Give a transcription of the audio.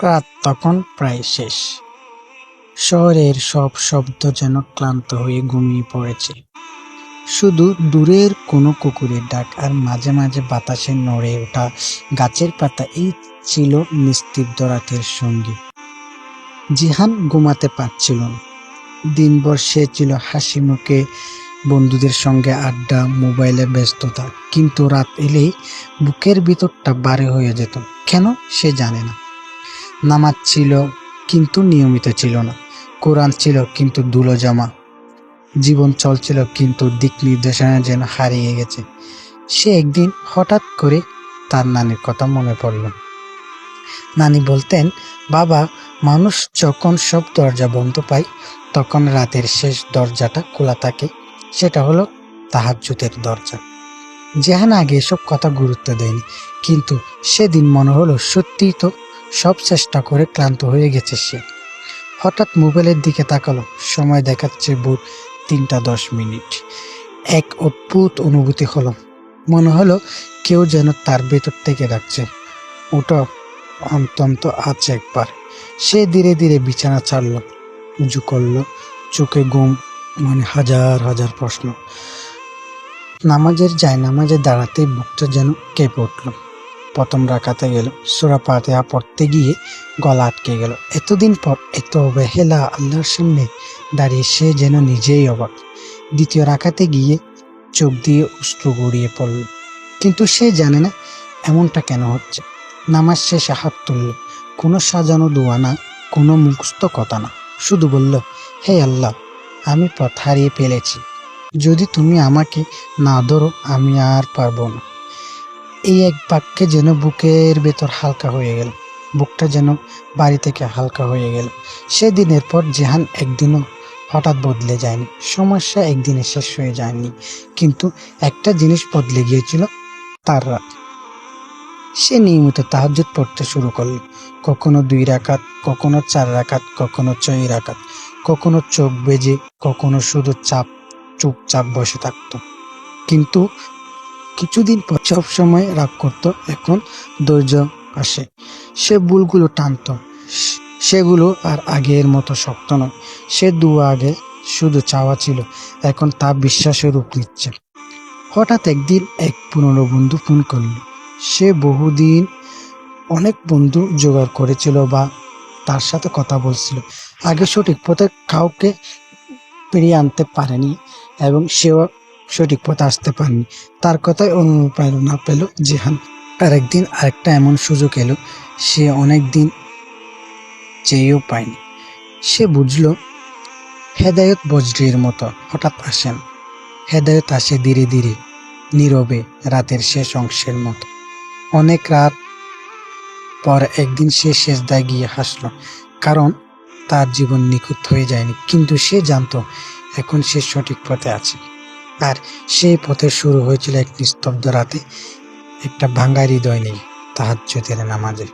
রাত তখন প্রায় শেষ। শহরের সব শব্দ যেন ক্লান্ত হয়ে ঘুমিয়ে পড়েছে। শুধু দূরের কোনো কুকুরের ডাক আর মাঝে মাঝে বাতাসে নড়ে ওঠা গাছের পাতা, এই ছিল নিস্তব্ধ রাতের সঙ্গী। জিহান ঘুমাতে পারছিল না। দিনভর সে ছিল হাসি মুখে, বন্ধুদের সঙ্গে আড্ডা, মোবাইলে ব্যস্ততা, কিন্তু রাত এলেই বুকের ভিতরটা ভারী হয়ে যেত। কেন সে জানে না। নামাজ ছিল কিন্তু নিয়মিত ছিল না, কোরআন ছিল কিন্তু ধুলো জমা, জীবন চলছিল কিন্তু দিক নির্দেশনা যেন হারিয়ে গেছে। সে একদিন হঠাৎ করে তার নানির কথা মনে পড়ল। নানি বলতেন, বাবা, মানুষ যখন সব দরজা বন্ধ পায় তখন রাতের শেষ দরজাটা খোলা থাকে, সেটা হলো তাহাজ্জুদের দরজা। যেহান আগে এসব কথা গুরুত্ব দেয়নি, কিন্তু সেদিন মনে হলো সত্যিই তো, সব চেষ্টা করে ক্লান্ত হয়ে গেছে সে। হঠাৎ মোবাইলের দিকে তাকালো, সময় দেখাচ্ছে ভোর 3:10। এক অদ্ভুত অনুভূতি হলো, মনে হলো কেউ যেন তার ভেতর থেকে ডাকছে, ওটা অন্তত আছে একবার। সে ধীরে ধীরে বিছানা ছাড়লো, উঁচু করলো, চোখে ঘুম, হাজার হাজার প্রশ্ন। নামাজে দাঁড়াতে বুকটা যেন কেঁপে উঠল। প্রথম রাকাতে গেল, সূরা ফাতিহা পড়তে গিয়ে গলা আটকে গেল। এতদিন পর এত অবহেলা আল্লাহর সামনে দাঁড়িয়ে সে যেন নিজেই অবাক। দ্বিতীয় রাকাতে গিয়ে চোখ দিয়ে অশ্রু গড়িয়ে পড়ল, কিন্তু সে জানে না এমনটা কেন হচ্ছে। নামাজ শেষে হাত তুলল, কোনো সাজানো দোয়া না, কোনো মুখস্থ কথা না, শুধু বলল, হে আল্লাহ, আমি পথ হারিয়ে ফেলেছি, যদি তুমি আমাকে না ধরো আমি আর পারবো না। এই এক বাক্যে যেন বুকের ভেতর হালকা হয়ে গেল, বুকটা যেন বাড়ি থেকে হালকা হয়ে গেল। সেদিনের পর জেহান একদিনও হঠাৎ বদলে যায়নি, সমস্যা একদিনে শেষ হয়ে যায়নি, কিন্তু একটা জিনিস বদলে গিয়েছিল, তার রাত। সে নিয়মিত তাহাজ্জুদ পড়তে শুরু করল, কখনো 2 রাকাত, কখনো 4 রাকাত, কখনো 6 রাকাত, কখনো চোখ বেজে, কখনো শুধু চুপচাপ বসে থাকত। কিন্তু কিছুদিন পর সব সময় রাগ করতো, এখন ধৈর্য আসে। সে ভুলগুলো টানত, সেগুলো আর আগের মতো শক্ত নয়। সে দুয়া আগে শুধু চাওয়া ছিল, এখন তা বিশ্বাসের রূপ নিচ্ছে। হঠাৎ একদিন এক পুরনো বন্ধু ফোন করল। সে বহুদিন অনেক বন্ধু জোগাড় করেছিল বা তার সাথে কথা বলছিল, আগে সঠিক পথে কাউকে ফিরিয়ে আনতে পারেনি এবং সেও সঠিক পথে আসতে পারেনি। তার কথায় অনুপ্রেরণা পেল জেহান। আর একদিন আরেকটা এমন সুযোগ এলো, সে অনেক দিন চেয়েও পায়নি। সে বুঝলো, হেদায়েত বজ্রের মতো হঠাৎ আসেন। হেদায়েত আসে ধীরে ধীরে, নীরবে, রাতের শেষ অংশের মতো। অনেক রাত পর একদিন সে সেজদায় গিয়ে হাসলো, কারণ তার জীবন নিখুঁত হয়ে যায়নি, কিন্তু সে জানতো এখন সে সঠিক পথে আছে। আর সেই পথে শুরু হয়েছিল এক নিস্তব্ধ রাতে, একটা ভাঙা হৃদয় নেই, তাহাজ্জুদের নামাজে।